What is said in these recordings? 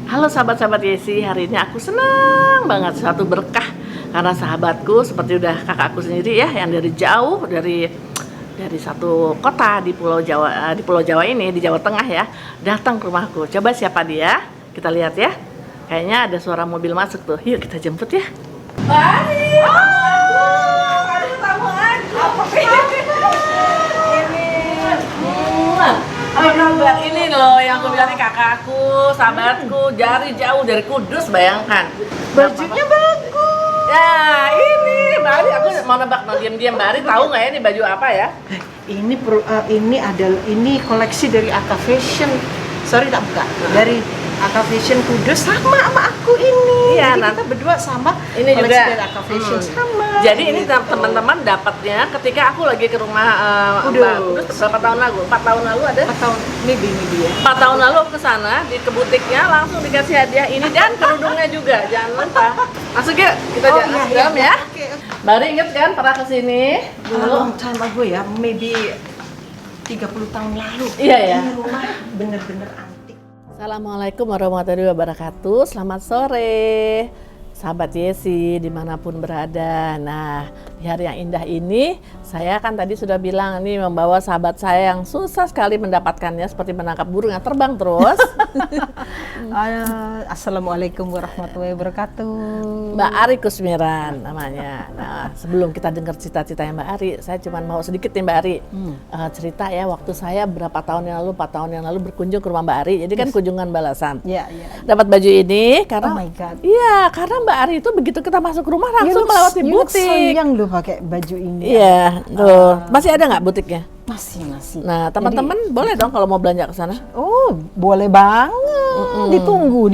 Halo sahabat-sahabat Yesi, hari ini aku senang banget, suatu berkah karena sahabatku seperti udah kakakku sendiri ya, yang dari jauh dari satu kota di Pulau Jawa ini, di Jawa Tengah ya, datang ke rumahku. Coba siapa dia? Kita lihat ya. Kayaknya ada suara mobil masuk tuh. Yuk kita jemput ya. Bari. Ada tamu aku. Apa ini? Apa kabar? Ini loh yang aku bilang kakakku, sahabatku, dari jauh dari Kudus, bayangkan. Bajunya bagus. Ya ini Bari, aku mau nebak diam-diam. Bari tahu nggak ya ini baju apa ya? Ini koleksi dari Aka Fashion. Sorry tak buka. Dari Aka Fashion Kudus sama aku ini. Iya, jadi kita berdua sama. Ini koleksi juga dari Aka Fashion sama. Jadi ini gitu. teman-teman dapatnya ketika aku lagi ke rumah Mbak Kudus berapa tahun lalu? 4 tahun lalu ada? 4 tahun, maybe ya. 4 tahun lalu aku ke sana, ke butiknya langsung dikasih hadiah ini dan kerudungnya juga. Jangan lupa. Masuk yuk, kita jalan ke dalam ya. Oke. Bari inget kan pernah kesini dulu? Long time ago ya, maybe 30 tahun lalu. Iya ya. Ini rumah bener-bener antik. Assalamualaikum warahmatullahi wabarakatuh. Selamat sore, sahabat Yesi dimanapun berada. Nah, di hari yang indah ini, saya kan tadi sudah bilang nih membawa sahabat saya yang susah sekali mendapatkannya, seperti menangkap burung yang terbang terus. Assalamualaikum warahmatullahi wabarakatuh. Mbak Ari Kusmiran namanya. Nah, sebelum kita dengar cita-citanya Mbak Ari, saya cuma mau sedikit nih Mbak Ari cerita ya, waktu saya berapa tahun yang lalu, 4 tahun yang lalu berkunjung ke rumah Mbak Ari. Jadi kan kunjungan balasan. Iya. Dapat baju ini karena Oh my God. Iya, karena Mbak Ari itu begitu kita masuk rumah langsung melewati butik. Sayang lu pakai baju ini. Iya, tuh. Masih ada nggak butiknya? Masih. Nah, teman-teman boleh dong kalau mau belanja ke sana. Oh, boleh banget. Ditunggu.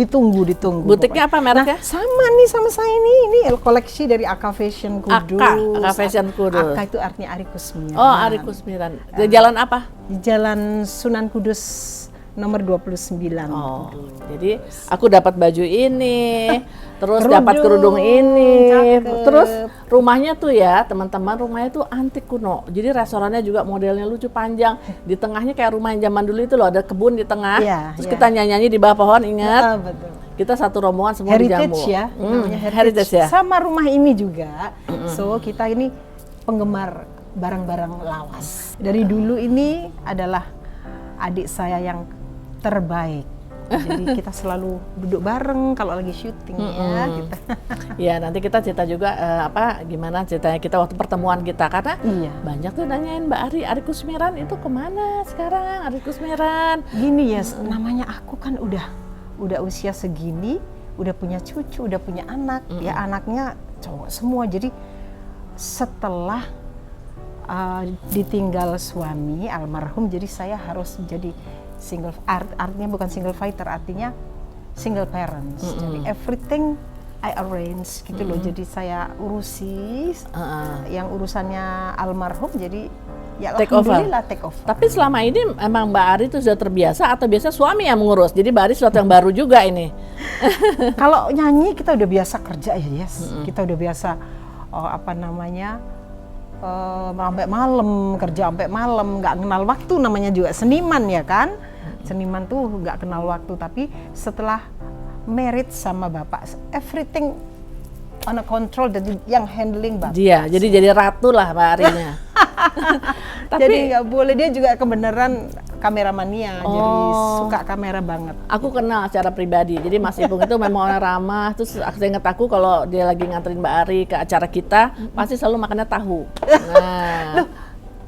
Butiknya apa mereknya? Nah, sama saya ini koleksi dari Aka Fashion Kudus. Aka Fashion Kudus. Aka itu artinya Ari Kusmiran. Oh, Ari Kusmiran. Di jalan apa? Di Jalan Sunan Kudus nomor 29. Oh, jadi aku dapat baju ini, terus dapat kerudung ini, cakep. terus rumahnya tuh ya teman-teman, rumahnya tuh antik kuno. Jadi restorannya juga modelnya lucu panjang. Di tengahnya kayak rumah yang zaman dulu itu loh, ada kebun di tengah. Iya, Terus iya. kita nyanyi di bawah pohon, ingat? Betul. Kita satu rombongan semua di jambu. Heritage ya, namanya Heritage ya. Sama rumah ini juga. So kita ini penggemar barang-barang lawas. Dari dulu ini adalah adik saya yang terbaik. Jadi kita selalu duduk bareng kalau lagi syuting ya kita. Ya nanti kita cerita juga gimana ceritanya kita waktu pertemuan kita, karena Iya. banyak tuh nanyain Mbak Ari Kusmiran itu kemana sekarang, Ari Kusmiran. Gini ya, namanya aku kan udah usia segini, udah punya cucu, udah punya anak, ya anaknya cowok semua. Jadi setelah ditinggal suami almarhum, jadi saya harus jadi artinya bukan single fighter, artinya single parents. Jadi everything I arrange gitu loh. Jadi saya urusi yang urusannya almarhum, jadi ya alhamdulillah take over. Tapi selama ini emang Mbak Ari itu sudah terbiasa atau biasa suami yang mengurus? Jadi Mbak Ari sesuatu yang baru juga ini. Kalau nyanyi kita udah biasa kerja ya, kita udah biasa sampai malam, kerja sampai malam, nggak kenal waktu, namanya juga seniman ya kan. Seniman tuh nggak kenal waktu. Tapi setelah married sama bapak, everything on a control, jadi yang handling bapak. Dia jadi ratu lah Mbak Arinya. Tapi jadi nggak boleh, dia juga kebenaran kameramania, jadi suka kamera banget. Aku kenal secara pribadi, jadi Mas Ipung itu memang orang ramah. Terus saya ingat aku kalau dia lagi nganterin Mbak Ari ke acara kita, pasti selalu makannya tahu. Nah, Loh,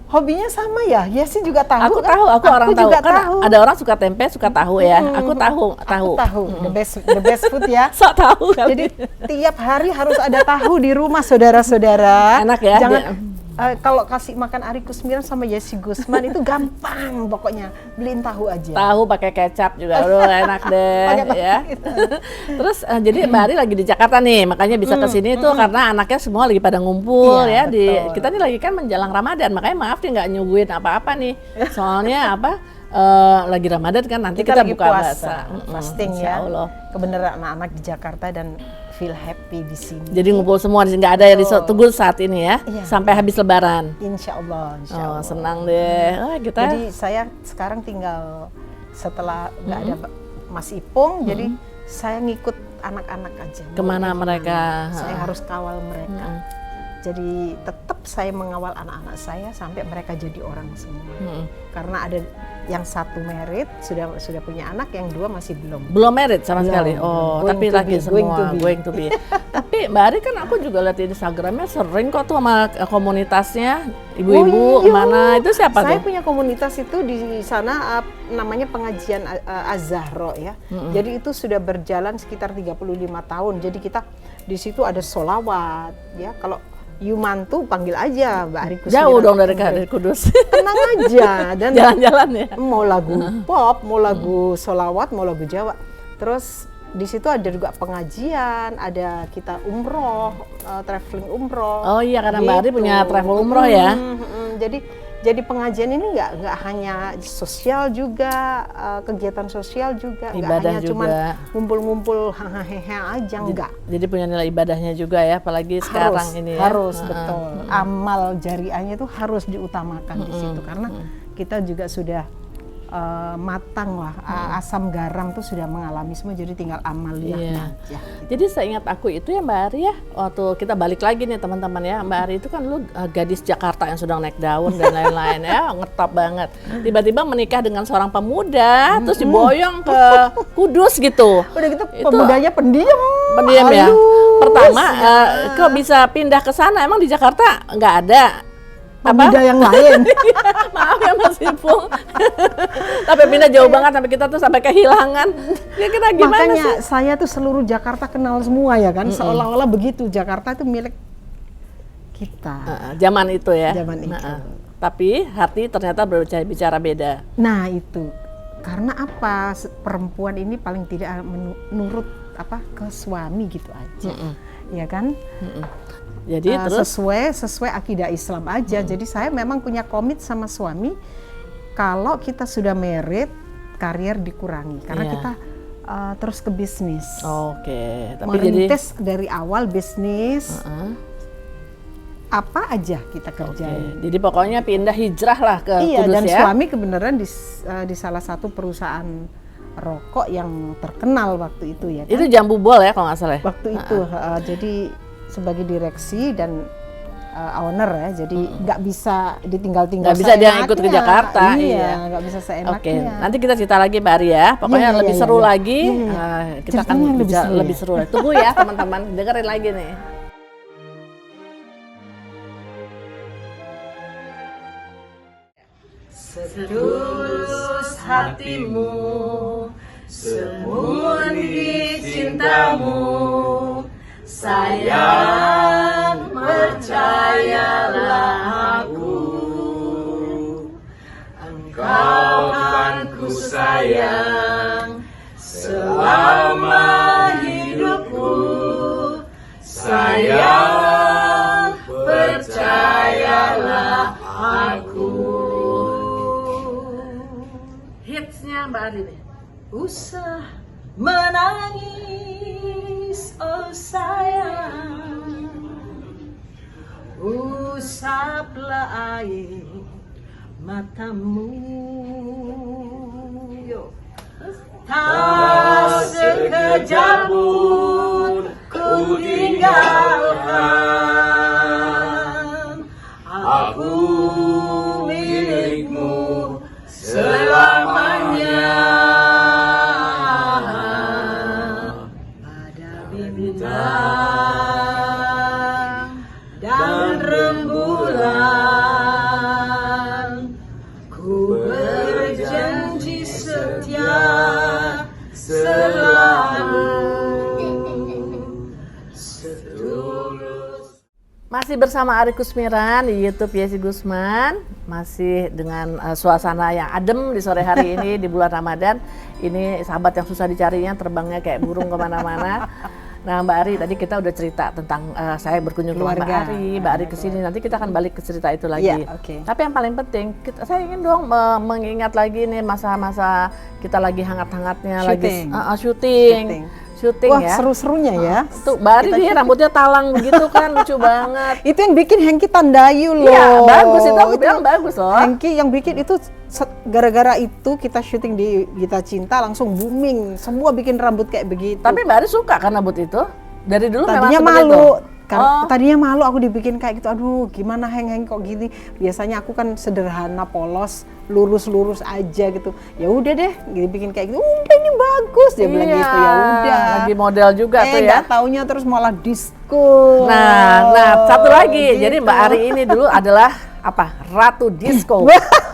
hobinya sama ya? Ya sih juga tahu. aku kan? tahu, aku orang tahu. juga Kan tahu. ada orang suka tempe, suka tahu ya. Aku tahu. Aku tahu. The best food ya. Sok tahu kali. Jadi tiap hari harus ada tahu di rumah, saudara-saudara. Enak ya? Jangan kalau kasih makan Ari Kusmiran sama Yesi Gusman itu gampang, pokoknya beliin tahu aja. Tahu pakai kecap juga, aduh enak deh ya. Terus jadi Mbak Ari lagi di Jakarta nih, makanya bisa kesini tuh karena anaknya semua lagi pada ngumpul Iya, ya. betul. Kita nih lagi kan menjelang Ramadan, makanya maaf nih nggak nyuguhin apa-apa nih. Soalnya lagi Ramadan kan, nanti kita lagi buka puasa, puasa. fasting Insya ya. Allah. Kebenaran anak-anak di Jakarta dan feel happy di sini. Jadi ngumpul semua di sini, nggak ada yang tunggu saat ini ya, Iya. sampai habis Lebaran. Insya Allah. Senang deh. Kita Jadi saya sekarang tinggal setelah nggak ada Mas Ipung, jadi saya ngikut anak-anak aja. Kemana mereka? Saya harus kawal mereka. Jadi tetap saya mengawal anak-anak saya sampai mereka jadi orang semua. Karena ada yang satu married, sudah punya anak, yang dua masih belum. Belum married sama Belum. sekali. Oh, Going tapi to lagi be, semua going to be. Tapi Mbak Ari kan aku juga lihat di Instagramnya sering kok tuh sama komunitasnya ibu-ibu kemana, itu siapa Saya tuh? punya komunitas itu di sana namanya pengajian Az-Zahra ya. Jadi itu sudah berjalan sekitar 35 tahun. Jadi kita di situ ada sholawat ya. Kalau you mantu panggil aja Mbak Ari Kusmiran. Jauh dong dari Kudus. Tenang aja dan Jalan-jalan ya. mau lagu pop, mau lagu sholawat, mau lagu Jawa. Terus di situ ada juga pengajian, ada kita umroh, traveling umroh. Oh iya, karena Mbak Ari Gitu. punya travel umroh ya. Jadi pengajian ini nggak hanya sosial juga, kegiatan sosial juga, nggak Ibadah hanya juga. cuman ngumpul-ngumpul hahaha aja, enggak. Jadi punya nilai ibadahnya juga ya, apalagi sekarang ini ya. Harus betul. Amal jariahnya itu harus diutamakan di situ karena kita juga sudah matang lah, asam garam tuh sudah mengalami semua, jadi tinggal amaliyahnya aja. Jadi seingat aku itu ya Mbak Ari ya, waktu kita balik lagi nih teman-teman ya, Mbak Ari itu kan lu gadis Jakarta yang sedang naik daun dan lain-lain ya, ngetop banget. Tiba-tiba menikah dengan seorang pemuda, terus diboyong ke Kudus gitu. Udah gitu pemudanya pendiam ya. halus. Pertama, kok bisa pindah ke sana? Emang di Jakarta nggak ada? Pemuda yang lain. Maaf ya Mas Ipung. Tapi pindah jauh banget sampai kita tuh sampai kehilangan. Ya kita gimana Makanya sih? saya tuh seluruh Jakarta kenal semua ya kan, seolah-olah begitu Jakarta itu milik kita. Zaman itu ya. Zaman itu. Tapi hati ternyata berbicara beda. Nah itu karena apa? Perempuan ini paling tidak menurut ke suami gitu aja, ya kan? Jadi terus sesuai akidah Islam aja. Jadi saya memang punya komit sama suami. Kalau kita sudah married, karier dikurangi karena kita terus ke bisnis. Oke. Tapi merintis dari awal bisnis. Apa aja kita kerjain. Jadi pokoknya pindah hijrah lah ke Iya, Kudus dan ya. suami kebenaran di salah satu perusahaan rokok yang terkenal waktu itu ya kan? Itu Jambu Bol ya kalau nggak salah. Waktu itu jadi sebagai direksi dan owner ya, jadi nggak bisa ditinggal-tinggal. Nggak bisa dia ikut ke Jakarta. Iya, nggak bisa seenaknya. Oke, nanti kita cerita lagi Mbak Ari ya. Pokoknya lebih seru lagi. Kita akan lebih seru. Tunggu ya teman-teman, dengerin lagi nih. Setulus hatimu, semurni cintamu, sayang percayalah aku, engkau kan ku sayang selama hidupku, sayang percayalah aku. Hitsnya Mbak Ari nih. Usah menangis, oh sayang, usaplah air matamu, tak sekejap pun ku tinggalkan, aku milikmu selamanya. Pada bintang dan rembulan, ku berjanji setia selalu. Setulus. Masih bersama Ari Kusmiran di YouTube Yesi Gusman, masih dengan suasana yang adem di sore hari ini di bulan Ramadan. Ini sahabat yang susah dicarinya, terbangnya kayak burung kemana-mana. Nah Mbak Ari, tadi kita udah cerita tentang saya berkunjung ke Mbak Ari kesini. Nanti kita akan balik ke cerita itu lagi. Tapi yang paling penting, saya ingin dong mengingat lagi nih masa-masa kita lagi hangat-hangatnya, lagi syuting. syuting Wah, ya. seru-serunya ya. Tuh, Bari dia rambutnya talang begitu kan, lucu banget. Itu yang bikin Hengki Tandayu loh. Iya, bagus itu aku bilang bagus loh. Hengki yang bikin itu gara-gara itu kita syuting di Gita Cinta langsung booming. Semua bikin rambut kayak begitu. Tapi Bari suka kan rambut itu? Dari dulu Tadinya memang seperti malu. itu? Tadinya malu aku dibikin kayak gitu. Aduh, gimana Heng kok gini? Biasanya aku kan sederhana, polos, lurus-lurus aja gitu. Ya udah deh, dibikin kayak gitu. Udah ini bagus dia bilang gitu. Ya udah. Lagi model juga tuh ya. Nggak taunya terus malah disco. Nah, satu lagi. Gitu. Jadi Mbak Ari ini dulu adalah apa? Ratu disco.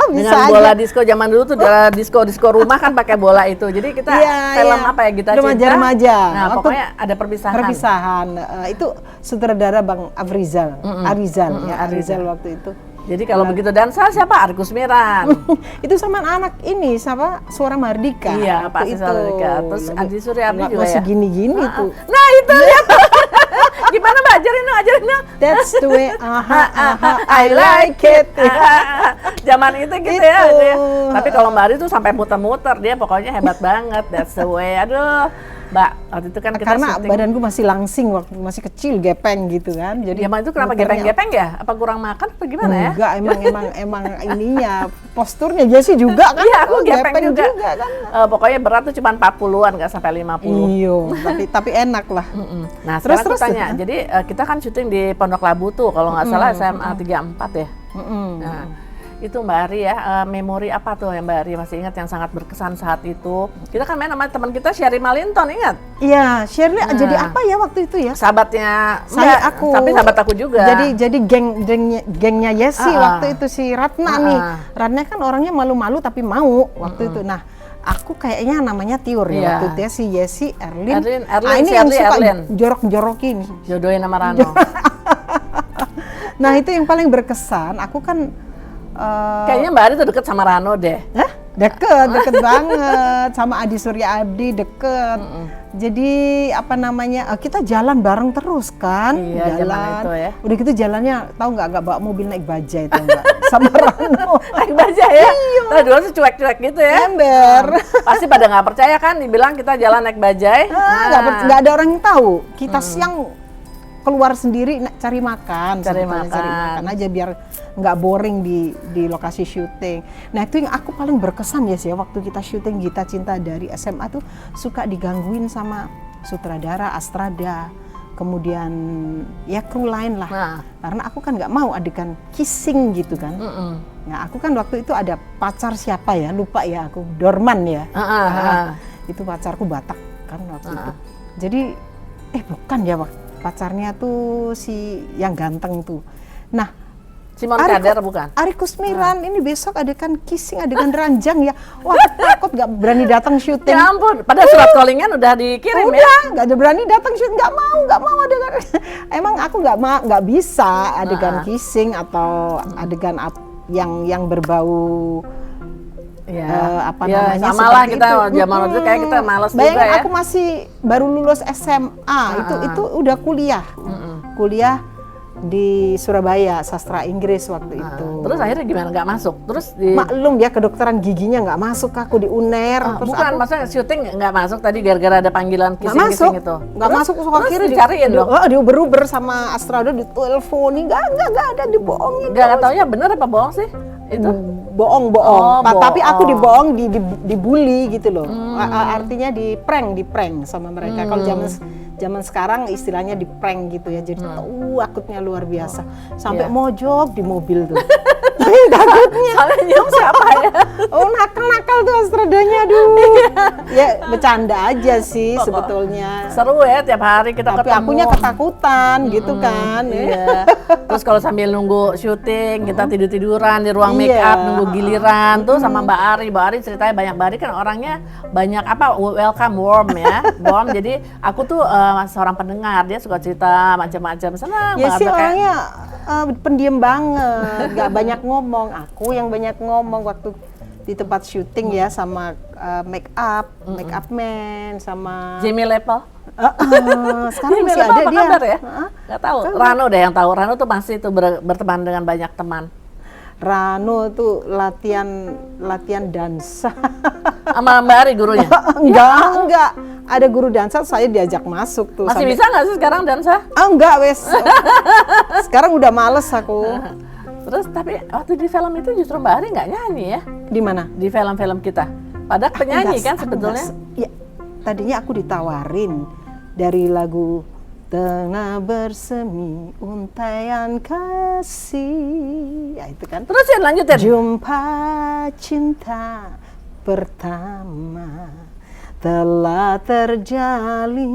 Bisa Dengan aja. bola disco zaman dulu tuh disco rumah kan pakai bola itu. Jadi kita film apa ya kita remaja-remaja. Nah, pokoknya ada perpisahan. Perpisahan. Itu sutradara Bang Afrizal. Arizal waktu itu. Jadi kalau begitu dansa siapa? Ari Kusmiran. Itu sama anak ini siapa? Suara Mardika. Iya, Pak Waktu Suara Mardika. Terus Andi Suryadi juga masih ya. gini-gini tuh. Nah, itu lihat. Gimana Mbak? Ajarin dong. That's the way, I like it. Zaman itu gitu ya. Itu. Ya. Tapi kalau Mbak Ari tuh sampai muter-muter, dia pokoknya hebat banget. That's the way. Aduh, Mbak, waktu itu kan kita Karena syuting. badanku masih langsing waktu masih kecil, gepeng gitu kan. Jadi Zaman itu kenapa muternya- gepeng-gepeng ya? Apa kurang makan atau gimana ya? Enggak, emang ininya posturnya Jessie juga kan. Iya, aku gepeng juga. kan. Pokoknya berat tuh cuma 40-an, nggak sampai 50. Iya, tapi enak lah. Nah, Terus, sekarang aku terus, tanya. Jadi kita kan syuting di Pondok Labu tuh, kalau nggak salah SMA 34 ya. Nah, itu Mbak Ari ya, memori apa tuh yang Mbak Ari masih ingat yang sangat berkesan saat itu? Kita kan main sama teman kita Sherry Malinton, ingat? Iya, Shirley jadi apa ya waktu itu ya? Sahabatnya Saya enggak, aku. tapi sahabat aku juga. Jadi gengnya Yesi waktu itu si Ratna nih. Ratna kan orangnya malu-malu tapi mau waktu itu. Nah, aku kayaknya namanya Tiur ya Iya. waktu itu ya, si Yesi, Erlin. Erlin, Ini yang Shirley, suka Erlin. jorok-jorokin. Jodohin sama Rano. Nah, itu yang paling berkesan. Aku kan Kayaknya Mbak Ari tuh deket sama Rano deh. deket banget sama Adi Surya Abdi deket. Jadi apa namanya kita jalan bareng terus kan, Iya, zaman jalan. itu ya. Udah gitu jalannya tahu nggak bawa mobil naik bajai itu nggak sama Rano. Naik baja ya? Nah, dulu tuh cuek-cuek gitu ya. Ember. Pasti pada nggak percaya kan, dibilang kita jalan naik bajai. Nggak ada orang yang tahu. Kita siang keluar sendiri cari makan, Cari sebetulnya cari makan. makan aja biar nggak boring di lokasi syuting. Nah itu yang aku paling berkesan ya sih waktu kita syuting Gita Cinta dari SMA tuh suka digangguin sama sutradara, Astrada, kemudian ya kru lain lah. Nah. Karena aku kan nggak mau adegan kissing gitu kan. Nah aku kan waktu itu ada pacar siapa ya, lupa ya aku, Dorman ya. Itu pacarku Batak kan waktu itu. Jadi bukan ya pacarnya tuh si yang ganteng tuh. Nah, Simon Kader bukan? Ari Kusmiran ini besok adegan kissing, adegan ranjang ya. Wah, takut nggak berani datang syuting. Ya ampun, pada surat callingan udah dikirim ya? Udah, nggak ada berani datang syuting, nggak mau adegan. Emang aku nggak bisa adegan kissing atau adegan yang berbau apa namanya sama lah seperti kita itu. zaman itu kayak kita malas juga Bayangin ya. aku masih baru lulus SMA, itu udah kuliah. Kuliah di Surabaya, sastra Inggris waktu itu. Terus akhirnya gimana? Nggak masuk? Terus Maklum ya kedokteran giginya nggak masuk aku di UNER. Terus bukan, maksudnya syuting nggak masuk tadi gara-gara ada panggilan nggak masuk, kissing itu? nggak masuk. Terus akhirnya dicariin dong? diuber-uber sama Astrada, diteleponin, nggak ada, dibohongin. Nggak tahu ya bener apa bohong sih? Itu bohong. Tapi aku dibohong, dibully gitu loh. Artinya di prank sama mereka. Kalau zaman sekarang istilahnya di prank gitu ya. Jadi takutnya luar biasa. Sampai mojok di mobil tuh. Takutnya. Sampai nyium siapa ya? Oh nakal tuh Astradanya, aduh. Ya bercanda aja sih sebetulnya. Seru ya tiap hari kita Tapi ketemu. akunya ketakutan gitu kan. Iya. Terus kalau sambil nunggu syuting kita tiduran di ruang make up nunggu giliran tuh sama Mbak Ari. Mbak Ari ceritanya banyak. Mbak Ari kan orangnya banyak welcome warm ya, warm. Jadi aku tuh seorang pendengar, dia suka cerita macam-macam, senang Ya banget. sih orangnya pendiam banget, nggak banyak ngomong. Aku yang banyak ngomong waktu di tempat syuting ya sama make up man sama Jamie Lepel. sekarang Jamie masih Lepel ada apa dia. kabar ya? Nggak tahu. Rano deh yang tahu. Rano tuh masih tuh berteman dengan banyak teman. Rano tuh latihan dansa. Sama Mbak Ari gurunya. enggak. ada guru dansa, saya diajak masuk tuh. Masih bisa nggak sih sekarang dansa? Ah enggak wes. Sekarang udah males aku. Terus tapi waktu di film itu justru Mbak Ari nggak nyanyi ya? Di mana? Di film-film kita. Padahal penyanyi kan sebetulnya. Ya, tadinya aku ditawarin dari lagu Tengah Bersemi Untaian Kasih. Ya itu kan. Terus ya lanjutin. Jumpa cinta pertama telah terjalin.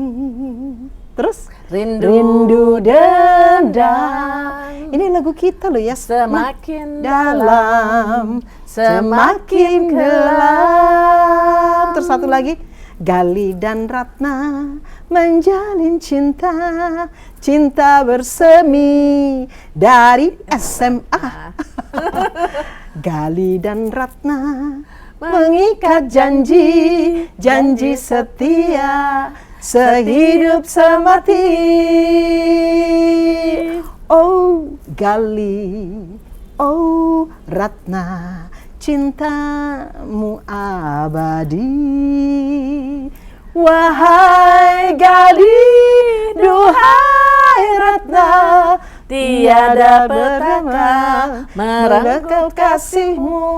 Terus rindu dendam. Ini lagu kita loh ya. Semakin dalam, semakin gelap. Terus satu lagi, Gali dan Ratna menjalin cinta, cinta bersemi dari SMA. Gali dan Ratna mengikat janji, janji setia, sehidup semati. Oh Gali, oh Ratna, cintamu abadi. Wahai Gali, duhai Ratna, tiada petaka merangkul kasihmu.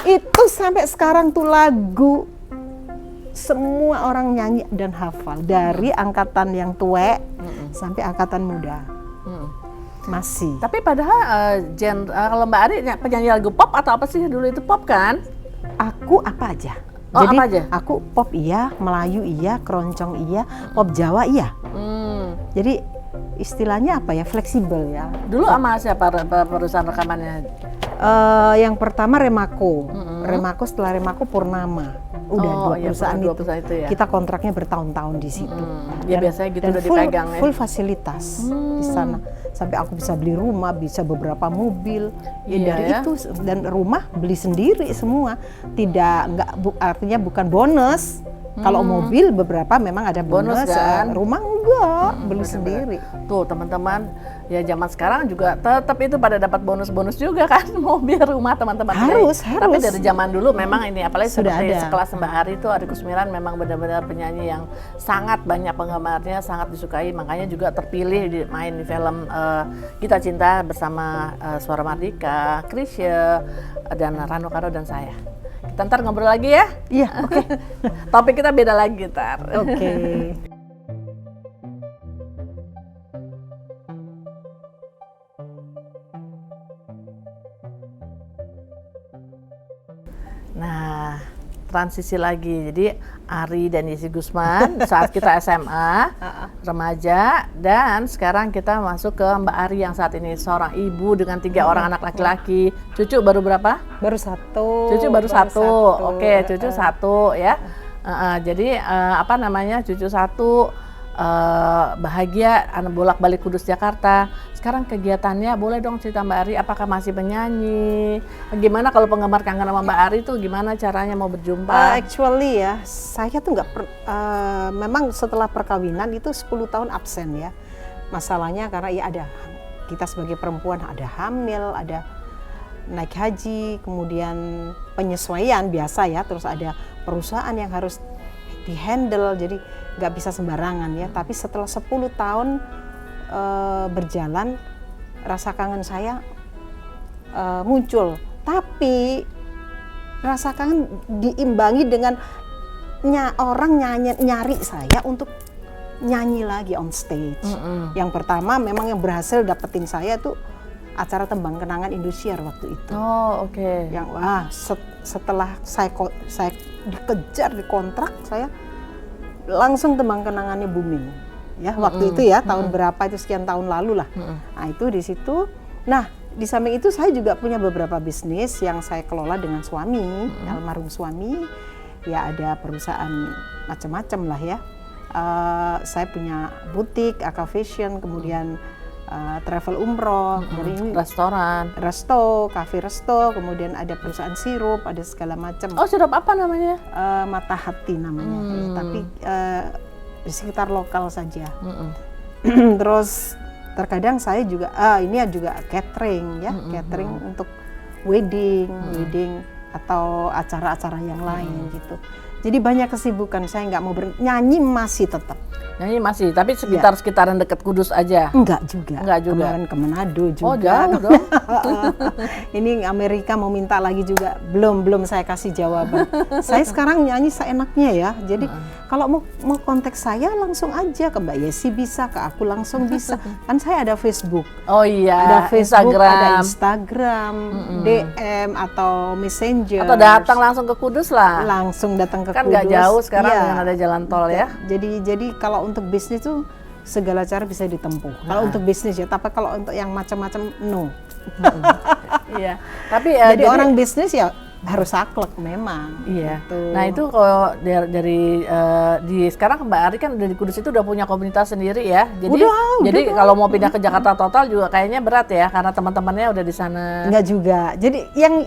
Itu sampai sekarang tuh lagu semua orang nyanyi dan hafal, dari angkatan yang tua sampai angkatan muda. Masih. Tapi padahal kalau Mbak Ari penyanyi lagu pop atau apa sih dulu itu pop kan? Aku apa aja. Oh, Jadi apa aja? aku pop iya, Melayu iya, keroncong iya, pop Jawa iya. Jadi istilahnya apa ya, fleksibel ya. Dulu sama siapa perusahaan rekamannya? Yang pertama Remako. Remako, setelah Remako Purnama. Udah dua perusahaan itu ya. Kita kontraknya bertahun-tahun di situ. Ya biasanya gitu udah full, dipegang ya. Full fasilitas di sana. Sampai aku bisa beli rumah, bisa beberapa mobil. Ya Iya, dari ya. itu, dan rumah beli sendiri semua. Artinya bukan bonus. Kalau mobil beberapa memang ada bonus, kan? Rumah enggak, beli sendiri. Tuh teman-teman, ya zaman sekarang juga tetap itu pada dapat bonus-bonus juga kan, mobil, rumah teman-teman. Harus. Tapi dari zaman dulu memang ini, apalagi Sudah seperti ada. sekelas Mbak Ari itu, Ari Kusmiran memang benar-benar penyanyi yang sangat banyak penggemarnya, sangat disukai, makanya juga terpilih main di film Kita Cinta bersama Suara Mardika, Chrisye, dan Rano Karno dan saya. Kita ntar ngobrol lagi ya. Iya, oke. Topik kita beda lagi ntar. Oke. Nah, transisi lagi. Jadi Ari dan Yesi Gusman saat kita SMA, remaja, dan sekarang kita masuk ke Mbak Ari yang saat ini seorang ibu dengan 3 orang anak laki-laki. Cucu baru berapa? Baru satu. Cucu baru satu. Oke, cucu satu ya. Jadi apa namanya, cucu satu, bahagia, anak bolak-balik Kudus Jakarta. Sekarang kegiatannya boleh dong cerita Mbak Ari, apakah masih menyanyi? Gimana kalau penggemar kangen sama Mbak Ari tuh gimana caranya mau berjumpa? Actually ya, saya tuh memang setelah perkawinan itu 10 tahun absen ya. Masalahnya karena ya ada, kita sebagai perempuan ada hamil, ada naik haji, kemudian penyesuaian biasa ya, terus ada perusahaan yang harus dihandle, jadi nggak bisa sembarangan ya. Tapi setelah 10 tahun berjalan, rasa kangen saya muncul. Tapi rasa kangen diimbangi dengan orang nyari saya untuk nyanyi lagi on stage. Yang pertama memang yang berhasil dapetin saya tuh acara Tembang Kenangan Indosiar waktu itu. Oh, oke. Yang setelah saya dikejar di kontrak, saya langsung Tembang Kenangannya booming. Ya, waktu itu ya, tahun berapa itu, sekian tahun lalu lah. Nah, itu di situ. Nah, di samping itu saya juga punya beberapa bisnis yang saya kelola dengan suami, almarhum suami. Ya, ada perusahaan macam-macam lah ya. Saya punya butik, Aka Fashion, kemudian travel umroh, dari Restoran. cafe resto, kemudian ada perusahaan sirup, ada segala macam. Oh, sirup apa namanya? Mata Hati namanya, ya, tapi di sekitar lokal saja. Terus terkadang saya juga ini juga catering ya, catering untuk wedding atau acara-acara yang lain gitu. Jadi banyak kesibukan, saya nggak mau nyanyi masih tetap. Nyanyi masih, tapi sekitaran dekat Kudus aja. Enggak juga. Kemarin ke Manado juga. Oh, jauh dong. Ini Amerika mau minta lagi juga. Belum saya kasih jawaban. Saya sekarang nyanyi seenaknya ya. Jadi kalau mau kontak saya langsung aja ke Mbak Yesi bisa, ke aku langsung bisa. Kan saya ada Facebook. Oh iya, Ada Facebook, Instagram. ada Instagram, DM atau Messenger. Atau datang langsung ke Kudus lah. Langsung datang ke Kan Kudus. nggak jauh sekarang Iya. dengan ada jalan tol ya. Jadi kalau untuk bisnis tuh segala cara bisa ditempuh. Kalau untuk bisnis ya, tapi kalau untuk yang macam-macam no. Iya. Tapi Jadi orang bisnis ya harus saklek memang. Iya. Gitu. Nah itu kalau dari di sekarang Mbak Ari kan dari Kudus itu udah punya komunitas sendiri ya. Jadi kalau mau pindah ke Jakarta total juga kayaknya berat ya karena teman-temannya udah di sana. Enggak juga. Jadi yang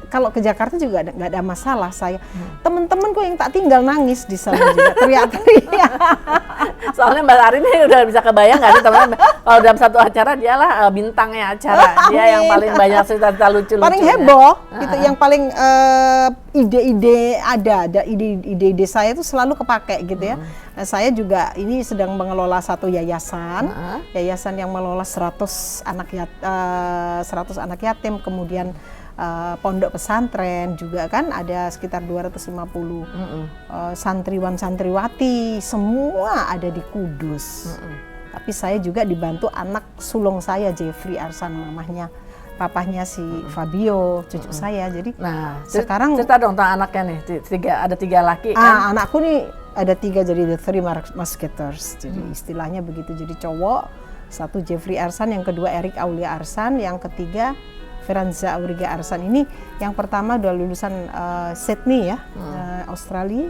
kalau ke Jakarta juga nggak ada masalah saya. Temen-temenku yang tak tinggal nangis di sana juga teriak-teriak. Soalnya Mbak Ari ini udah bisa kebayang nggak sih teman-teman kalau dalam satu acara dialah bintangnya acara. Dia yang paling banyak cerita lucu-lucunya. Paling heboh gitu, yang paling ide-ide ada ide-ide saya itu selalu kepake gitu ya. Nah, saya juga ini sedang mengelola satu yayasan yang mengelola 100 anak yatim, kemudian pondok pesantren juga kan ada sekitar 250 santriwan santriwati, semua ada di Kudus. Tapi saya juga dibantu anak sulung saya Jeffrey Arsan, papahnya si Fabio, cucu saya. Jadi sekarang cerita dong tentang anaknya nih. Ada 3 laki kan? Anakku nih ada 3 jadi the three musketeers. Jadi istilahnya begitu. Jadi cowok, 1 Jeffrey Arsan, yang kedua Erik Aulia Arsan, yang ketiga Firanza Auriga Arsan. Ini yang pertama udah lulusan Sydney ya, Australia,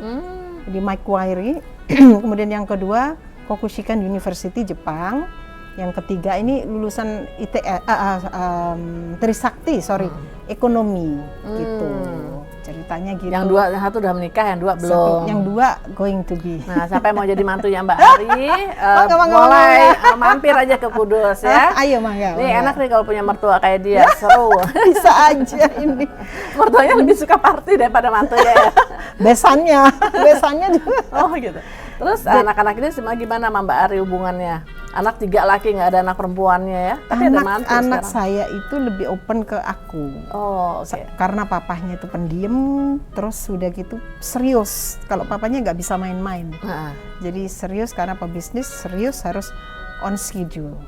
di Macquarie. Kemudian yang kedua Kokushikan University Jepang. Yang ketiga ini lulusan Trisakti, ekonomi gitu. Ceritanya gitu. Yang satu udah menikah, yang 2 belum. Yang 2 going to be. Nah, siapa yang mau jadi mantunya Mbak Ari, mulai mampir aja ke Kudus ya. Ayo mangga. Nih enak nih kalau punya mertua kayak dia, seru. Bisa aja ini. Mertuanya lebih suka party daripada mantunya ya. Besannya juga. Oh gitu. Terus anak-anak ini semua gimana sama Mbak Ari hubungannya? Anak 3 laki, nggak ada anak perempuannya ya? Tapi ada mantu anak sekarang. saya itu lebih open ke aku. Oh, oke. Karena papahnya itu pendiam, terus udah gitu serius. Kalau papanya nggak bisa main-main. Jadi serius karena pebisnis, serius harus on schedule.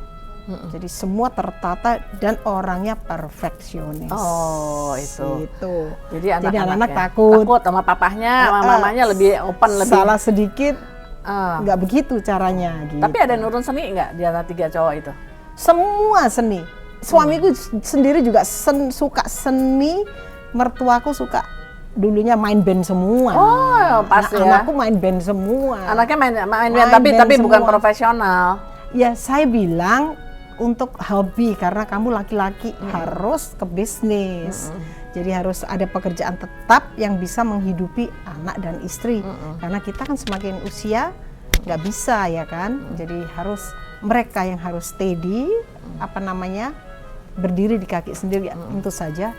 Jadi semua tertata dan orangnya perfeksionis. Oh, itu. Jadi anak-anak takut sama papahnya, sama mamanya lebih open, lebih. Salah sedikit nggak begitu caranya. Gitu. Tapi ada nurun seni nggak di antara 3 cowok itu? Semua seni. Suamiku sendiri juga suka seni, mertuaku suka dulunya main band semua. Oh, pas ya. Anakku main band semua. Anaknya main band tapi bukan profesional. Ya, saya bilang untuk hobi karena kamu laki-laki harus ke bisnis. Jadi harus ada pekerjaan tetap yang bisa menghidupi anak dan istri. Karena kita kan semakin usia nggak bisa ya kan. Jadi harus mereka yang harus steady, berdiri di kaki sendiri. Tentu saja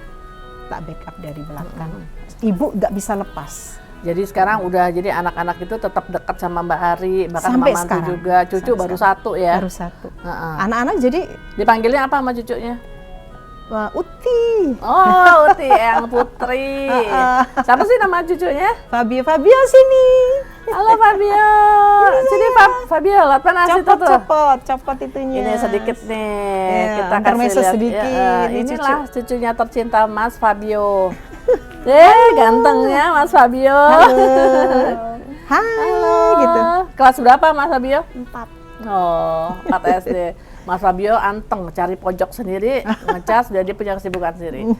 tak backup dari belakang. Ibu nggak bisa lepas. Jadi sekarang udah jadi anak-anak itu tetap dekat sama Mbak Ari, bahkan sampai sama mantu sekarang juga. Cucu baru 1 ya. Baru 1. Anak-anak jadi dipanggilnya apa sama cucunya? Uti. Oh, Uti, Eyang Putri. Siapa sih nama cucunya? Fabio sini. Halo Fabio. Sini Fabio, lihat mana situ tuh. Copot itunya. Ini sedikit nih. Kita kasih intermezzo lihat sedikit. Inilah cucunya tercinta Mas Fabio. Gantengnya Mas Fabio. Halo. Gitu. Kelas berapa Mas Fabio? 4. Oh, 4 SD. Mas Fabio anteng, cari pojok sendiri, ngecas, jadi dia punya kesibukan sendiri.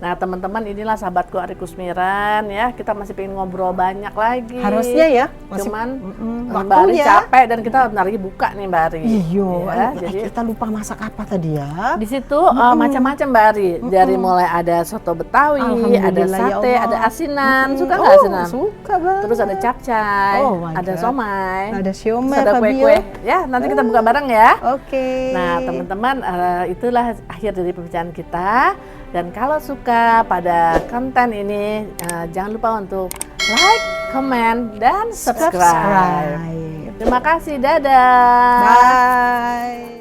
Nah teman-teman, inilah sahabatku Ari Kusmiran ya, kita masih pengen ngobrol banyak lagi. Harusnya ya. Cuman Mbak Ari capek dan kita bentar lagi buka nih Mbak Ari. Iya, ya, jadi kita lupa masak apa tadi ya. di situ macam-macam Mbak Ari, dari mulai ada soto Betawi, ada sate, ada asinan, suka nggak asinan? Suka banget. Terus ada capcay, ada somai, ada siomay, ada kue-kue. Ya, nanti kita buka bareng ya. Oke. Nah teman-teman, itulah akhir dari pembicaraan kita. Dan kalau suka pada konten ini, jangan lupa untuk like, comment, dan subscribe. Terima kasih, dadah. Bye.